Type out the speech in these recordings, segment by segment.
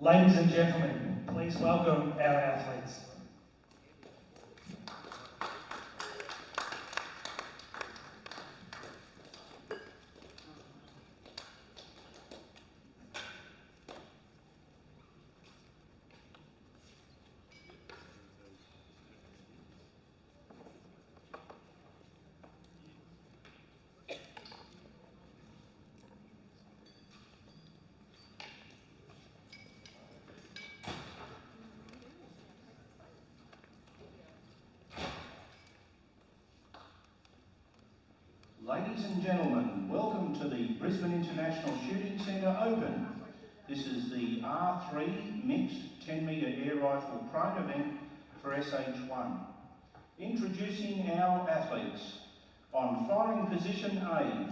Ladies and gentlemen, please welcome our athletes. Ladies and gentlemen, welcome to the Brisbane International Shooting Centre Open. This is the R3 mixed 10 metre air rifle prone event for SH1. Introducing our athletes. On firing position A,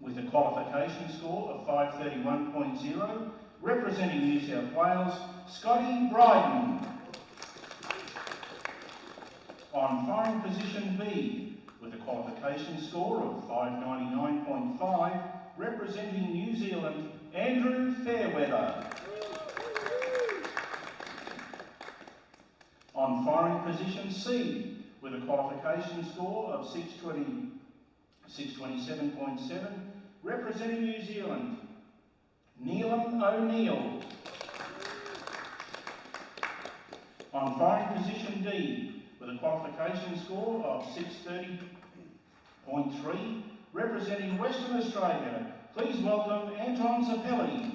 with a qualification score of 531.0, representing New South Wales, Scotty Bryden. On firing position B, with a qualification score of 599.5, representing New Zealand, Andrew Fairweather. On firing position C, with a qualification score of 627.7, representing New Zealand, Neelam O'Neill. On firing position D, with a qualification score of 630.3, representing Western Australia, please welcome Anton Zappelli.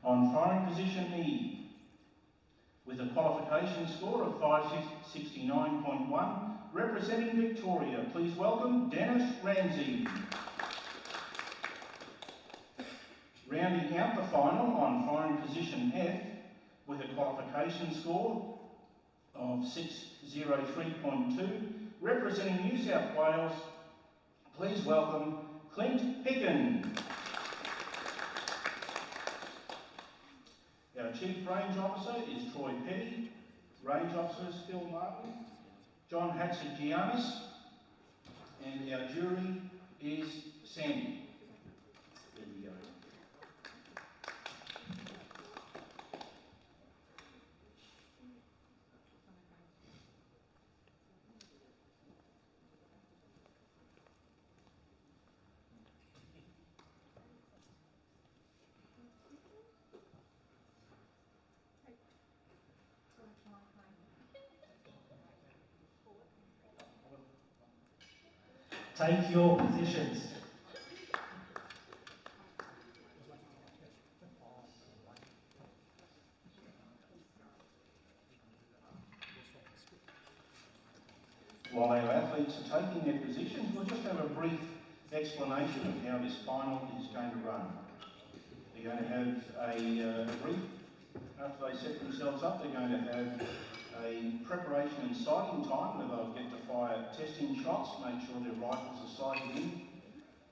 On firing position E, with a qualification score of 569.1, representing Victoria, please welcome Dennis Ramsey. Rounding out the final on firing position F, with a qualification score of 603.2, representing New South Wales, please welcome Clint Picken. Our Chief Range Officer is Troy Petty, Range Officers Phil Martin, John Hatzigiannis, and our jury is Sandy. There we go. Take your positions. While our athletes are taking their positions, we'll just have a brief explanation of how this final is going to run. They're going to have a brief, after they set themselves up, they're going to have a preparation and sighting time where they'll get to fire testing shots, make sure their rifles are sighted in,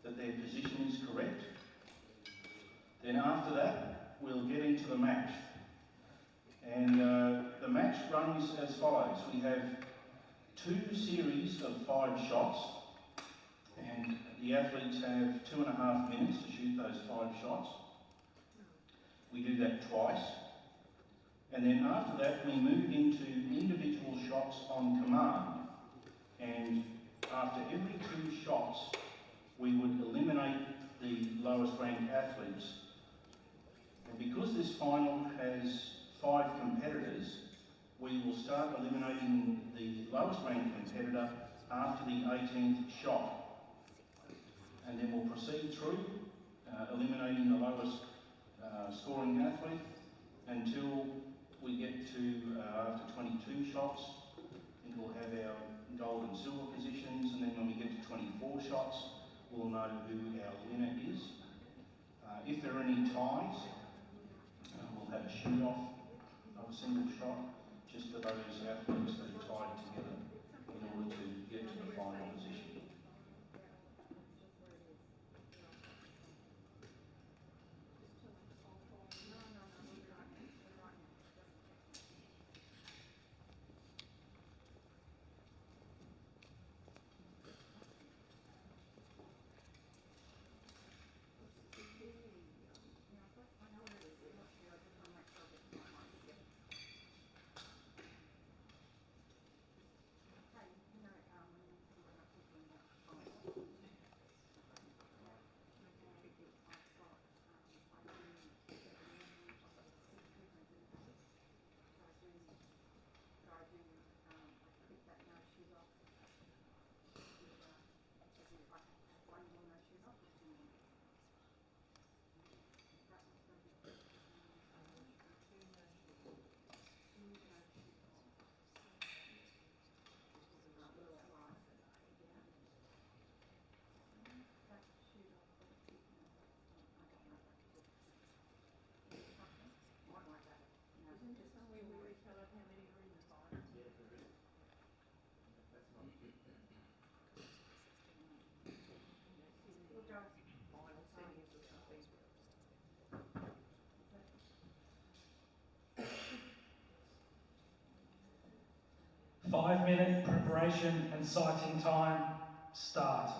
that their position is correct. Then after that, we'll get into the match. And the match runs as follows. We have 2 series of 5 shots, and the athletes have 2.5 minutes to shoot those 5 shots. We do that twice. And then after that, we move into individual shots on command. And after every 2 shots, we would eliminate the lowest ranked athletes. And because this final has 5 competitors, we will start eliminating the lowest ranked competitor after the 18th shot. And then we'll proceed through, eliminating the lowest scoring athlete until we get to, after 22 shots, I think we'll have our gold and silver positions, and then when we get to 24 shots, we'll know who our winner is. If there are any ties, we'll have a shoot-off of a single shot, just for those athletes that are tied together in order to get to the final position. 5-minute preparation and sighting time, start.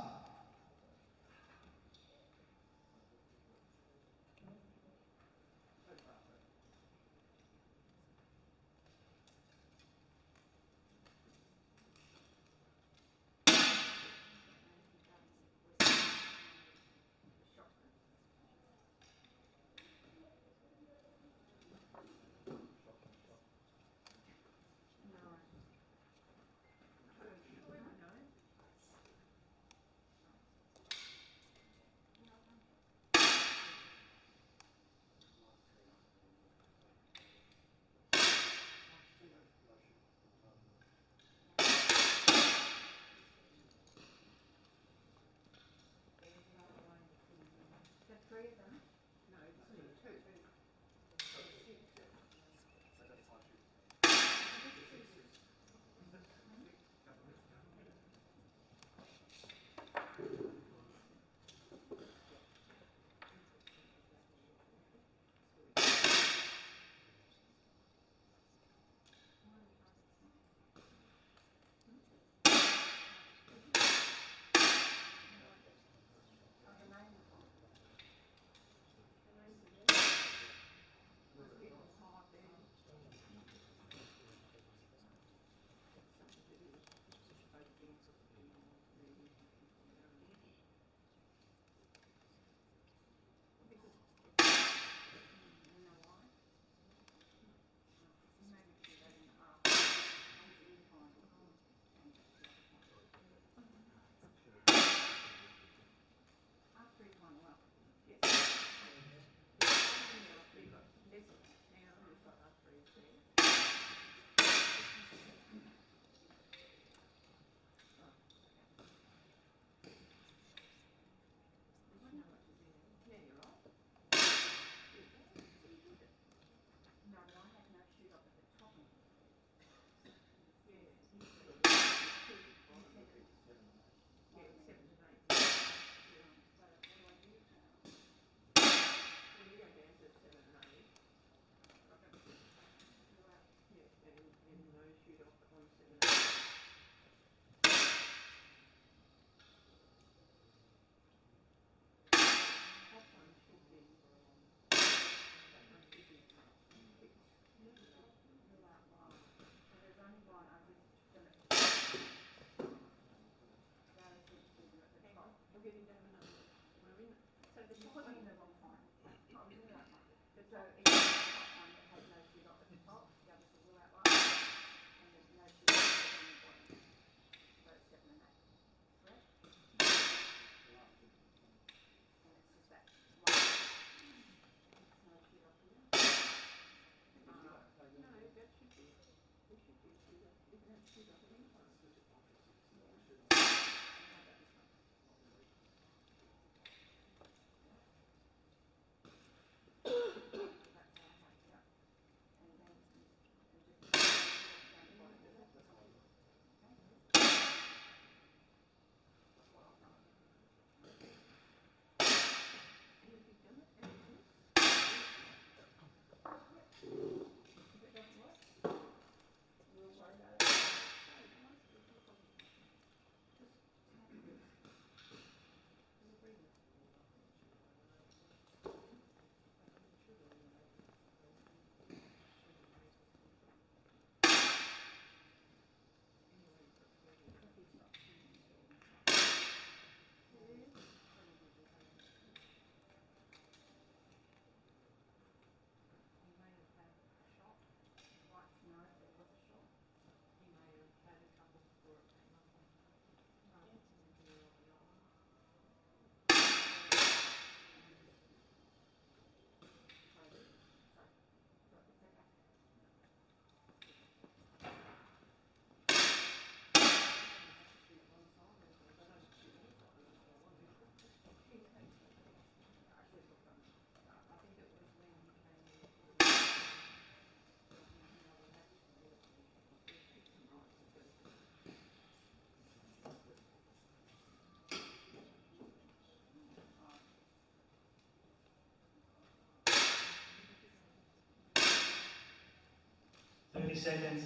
Seconds.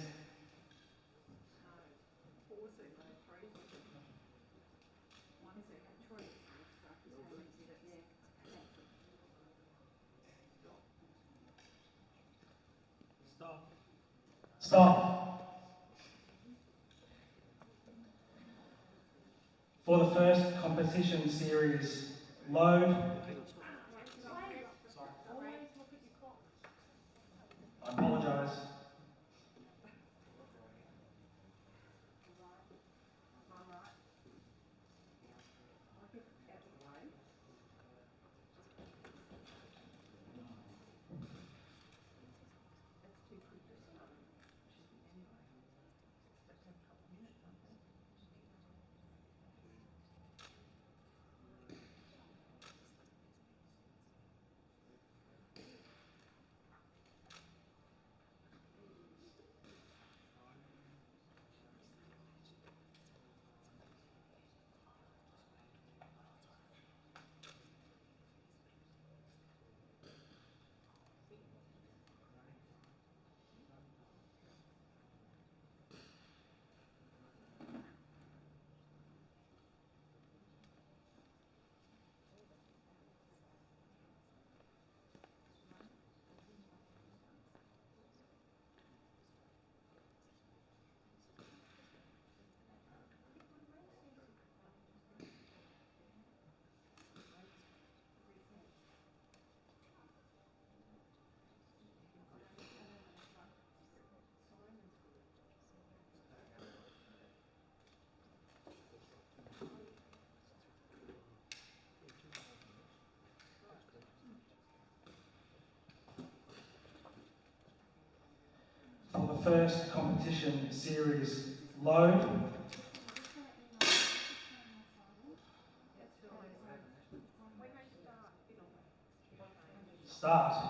Stop. For the first competition series, load. I apologise. For the first competition series, load. Start.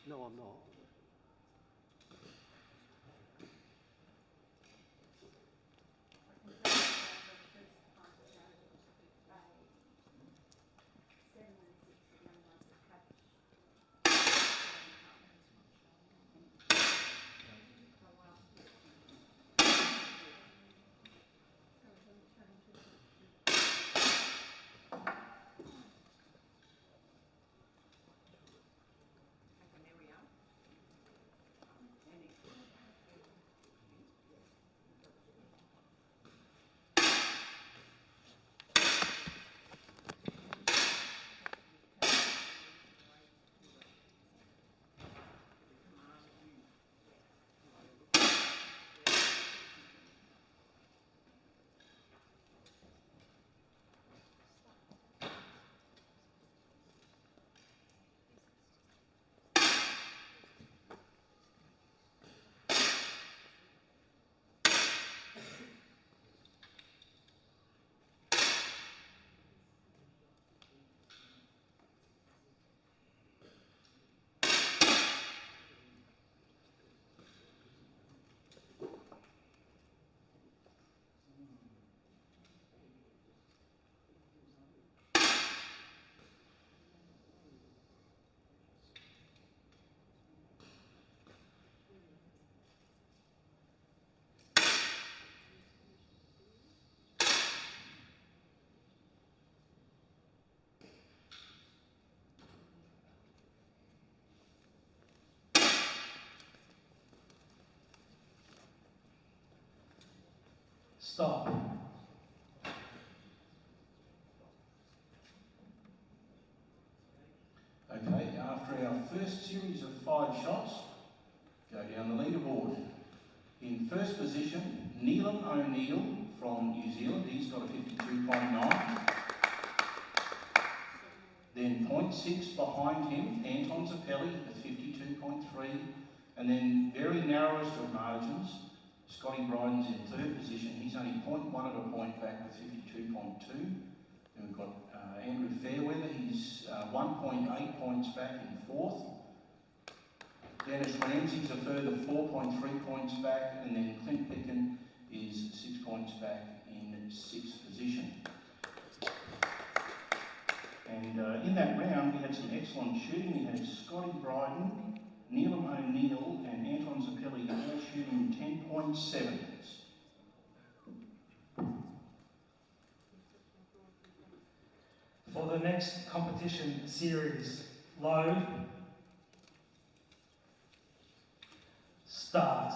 No, I'm not. Stop. Okay, after our first series of 5 shots, go down the leaderboard. In first position, Neelam O'Neill from New Zealand, he's got a 52.9. Then 0.6 behind him, Anton Zappelli at 52.3. And then very narrowest of margins, Scotty Bryden's in third position. He's only 0.1 at a point back with 52.2. Then we've got Andrew Fairweather, he's 1.8 points back in fourth. Dennis Ramsey's a further 4.3 points back, and then Clint Pickin is 6 points back in sixth position. And in that round, we had had some excellent shooting. We had Scotty Bryden, Neelam O'Neill and Anton Zappelli all shooting 10.7s. For the next competition series, load, start.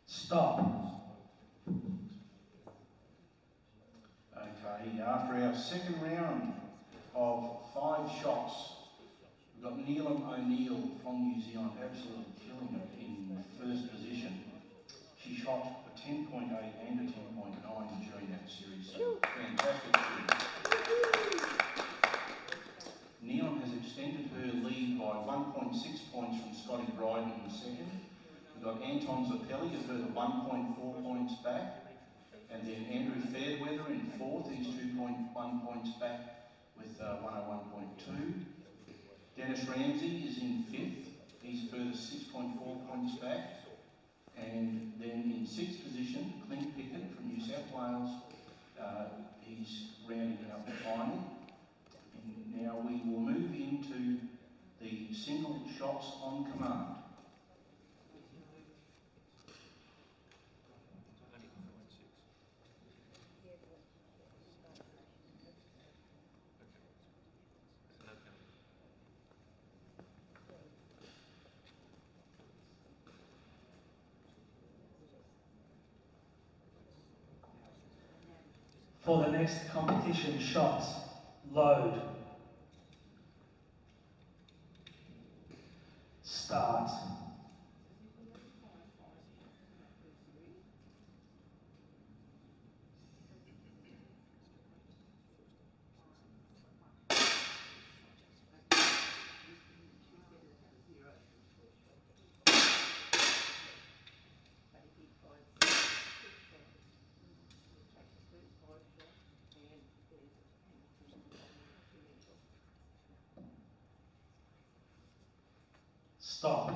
Stop. Okay, after our second round of 5 shots, we've got Neelam O'Neill from New Zealand absolutely killing it in first position. She shot a 10.8 and a 10.9 during that series, so fantastic shooting. Neelam has extended her lead by 1.6 points from Scotty Bryden in second. We've got Anton Zappelli a further 1.4 points back. And then Andrew Fairweather in fourth, he's 2.1 points back with 101.2. Dennis Ramsey is in fifth, he's further 6.4 points back. And then in sixth position, Clint Pickett from New South Wales, he's rounding out the final. And now we will move into the single shots on command. For the next competition shots, load, start. Stop.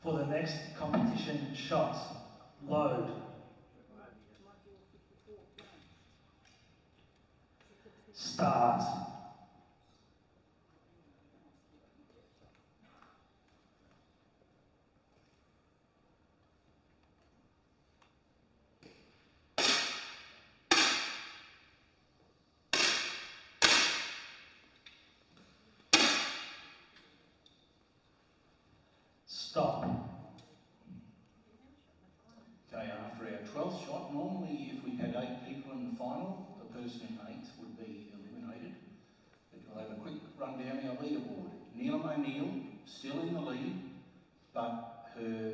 For the next competition shots, load, start. Stop. Okay, after our 12th shot, normally if we had 8 people in the final, the person in 8th would be eliminated. But we'll have a quick run down our leaderboard. Neil O'Neill, still in the lead, but her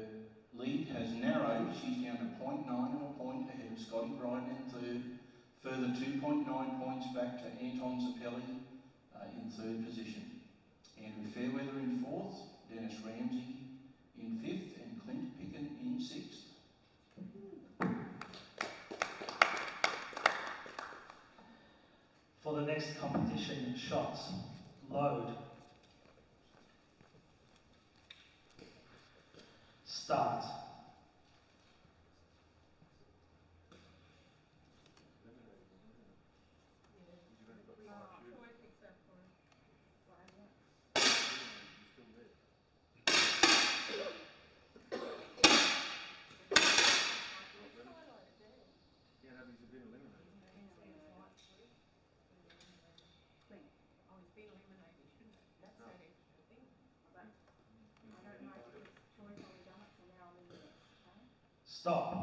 lead has narrowed. She's down to 0.9 and a point ahead of Scotty Bryden in third. Further 2.9 points back to Anton Zappelli in third position. Andrew Fairweather in fourth, Dennis Ramsey in fifth, and Clint Picken in sixth. For the next competition, shots. Load. Start. Stop.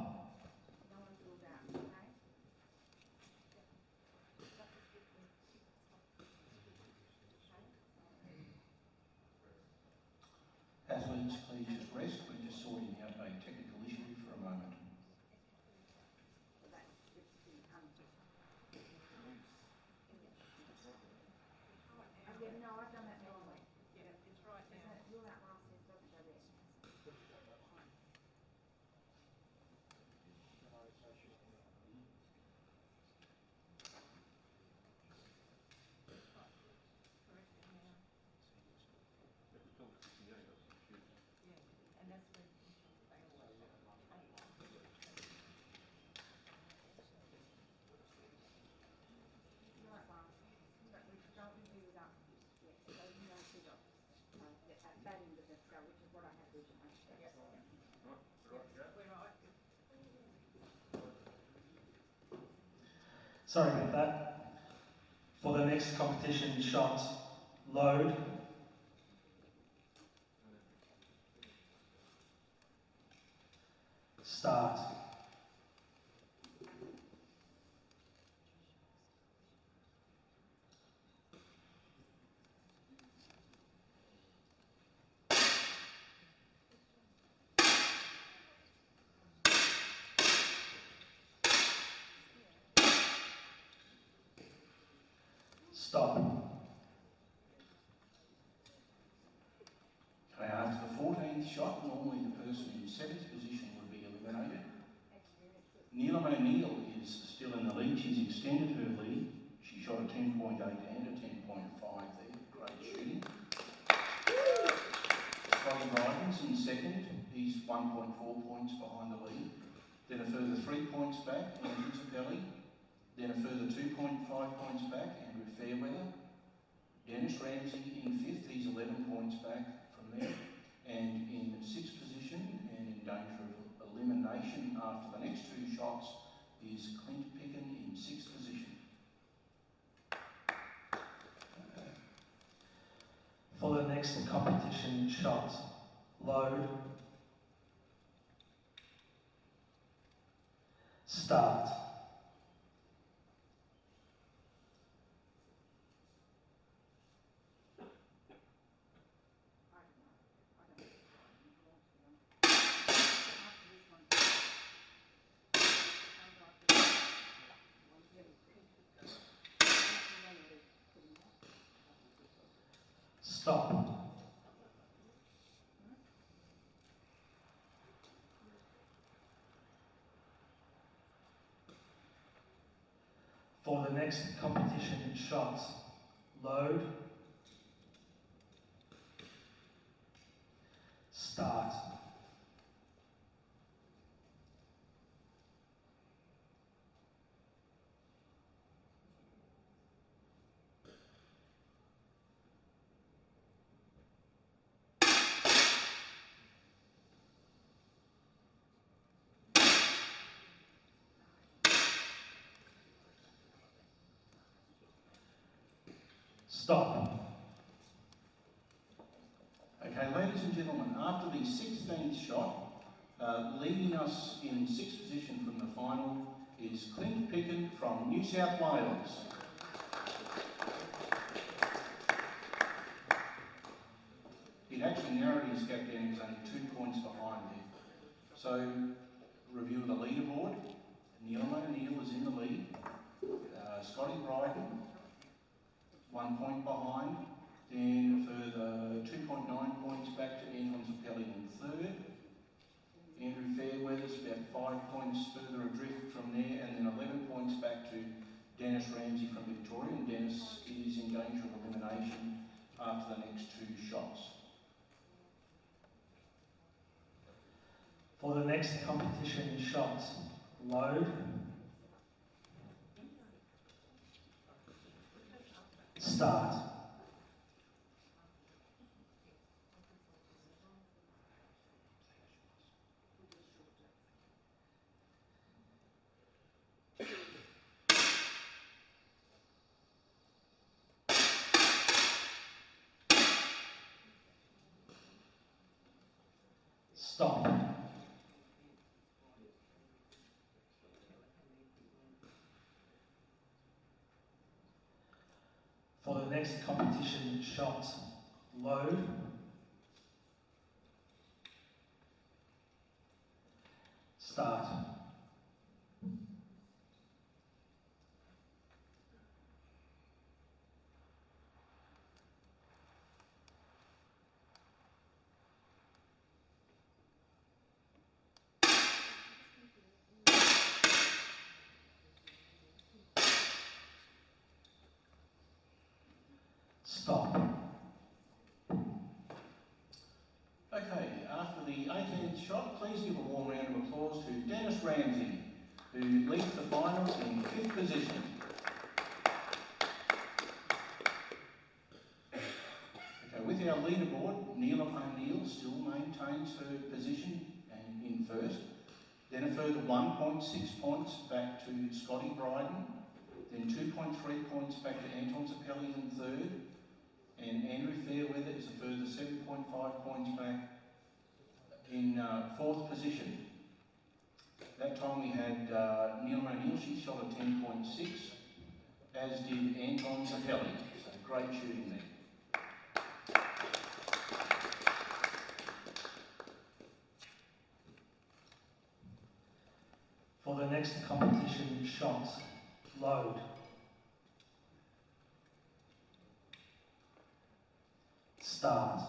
Athletes, please just rest. We're just sorting out a technical issue for a moment. Sorry about that. For the next competition, shots. Load. Start. Stop. Okay, after the 14th shot, normally the person in 7th position would be eliminated. Neil O'Neill is still in the lead. She's extended her lead. She shot a 10.8 and a 10.5 there. Great shooting. Scotty Bryden's in second. He's 1.4 points behind the lead. Then a further 3 points back, Andrew Zappelli. Then a further 2.5 points back, Andrew Fairweather. Dennis Ramsey in fifth, he's 11 points back from there. And in sixth position, and in danger of elimination after the next 2 shots, is Clint Picken in sixth position. For the next competition, shots. Load. Start. Stop. For the next competition, shots. Load. Start. Stop. Okay, Okay, ladies and gentlemen, after the 16th shot, leading us in 6th position from the final is Clint Picken from New South Wales. It actually narrowed his gap down, he was only 2 points behind there. So, review of the leaderboard. Neil O'Neill is in the lead. Scotty Bryden, 1 point behind. Then a further 2.9 points back to Anton Zappelli in third. Andrew Fairweather's about 5 points further adrift from there, and then 11 points back to Dennis Ramsey from Victoria, and Dennis is in danger of elimination after the next 2 shots. For the next competition shots, load, start. Stop. For the next competition shots, load, start. Stop. Okay, after the 18th shot, please give a warm round of applause to Dennis Ramsey, who leads the final in 5th position. Okay, with our leaderboard, Neil O'Neill still maintains her position and in first. Then a further 1.6 points back to Scotty Bryden. Then 2.3 points back to Anton Zappelli in third. And Andrew Fairweather is a further 7.5 points back in 4th position. That time we had Neil O'Neill, she shot a 10.6, as did Anton Zappelli. So great shooting there. For the next competition shots, load, start.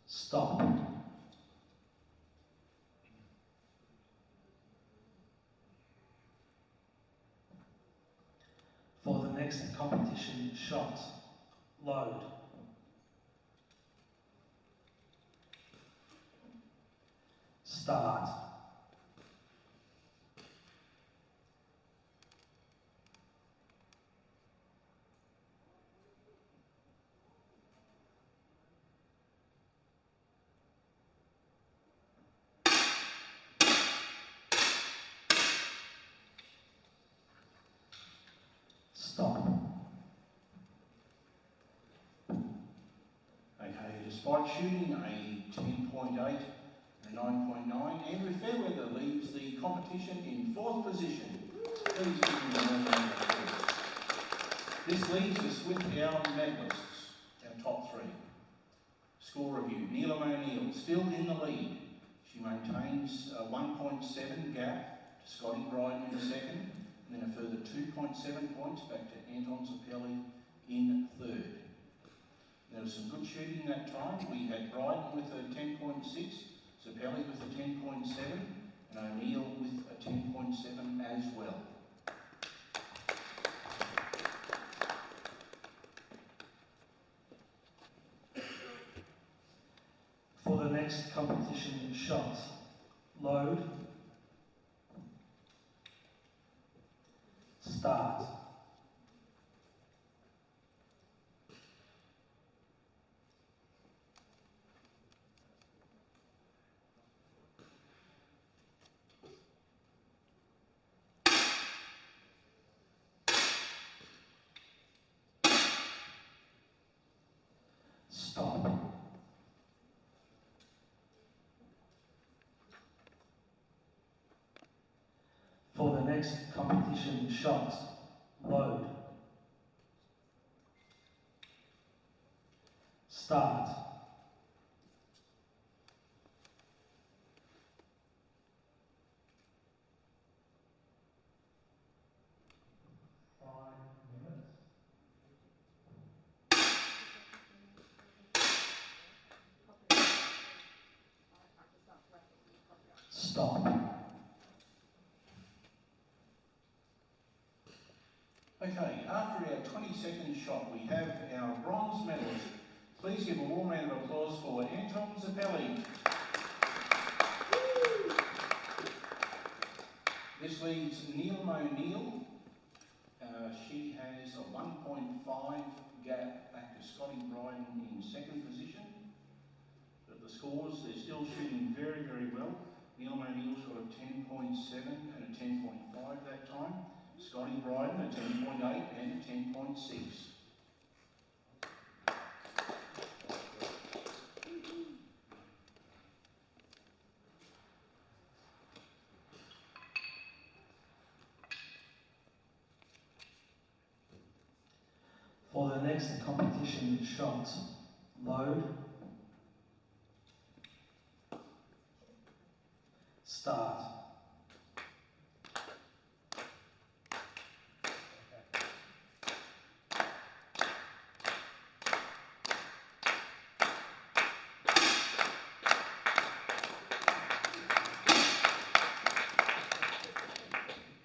Stop. For the next competition shots, load, start. Stop. Okay, despite shooting a 10.8 and a 9.9, Andrew Fairweather leads the competition in 4th position. Please give him a warm round of applause. This leaves us with our medalists, our top 3. Score review, Neil O'Neill still in the lead. She maintains a 1.7 gap to Scotty Bryden in second, and then a further 2.7 points back to Anton Zappelli in third. There was some good shooting that time. We had Bryden with a 10.6, Zappelli with a 10.7, and O'Neill with a 10.7 as well. For the next competition shots, load, Start. Stop. For the next competition shot, load. Start. Stop. Okay, after our 20-second shot, we have our bronze medalist. Please give a warm round of applause for Anton Zappelli. This leaves Neil O'Neill. She has a 1.5 gap back to Scotty Bryden in second position. But the scores, they're still shooting very, very well. Neil O'Neill's got a 10.7 and a 10.5 that time. Scotty Bryden a 10.8 and a 10.6. For the next competition shot, load. Start.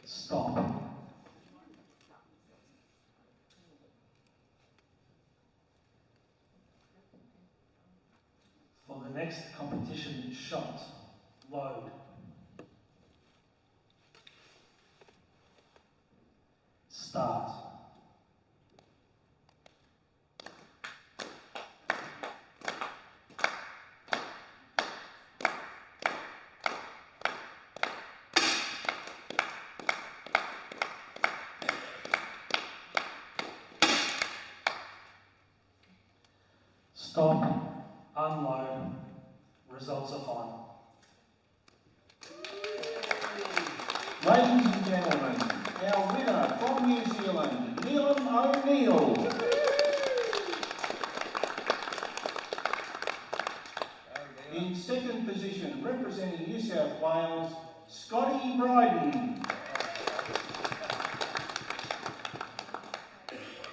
Stop. For the next competition shot, load. Start. Stop, unload, results are final. Ladies and gentlemen, our winner from New Zealand, Neil O'Neill. In second position, representing New South Wales, Scotty Bryden.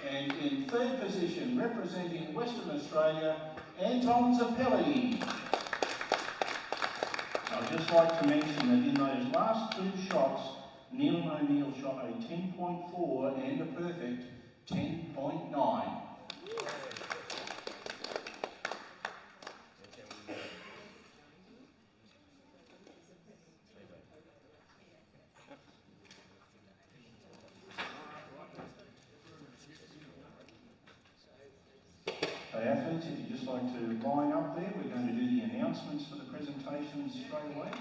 And in third position, representing Western Australia, Anton Zappelli. I'd just like to mention that in those last two shots, Neil O'Neill shot a 10.4 and a perfect 10.9. So athletes, if you'd just like to line up there, we're going to do the announcements for the presentations straight away.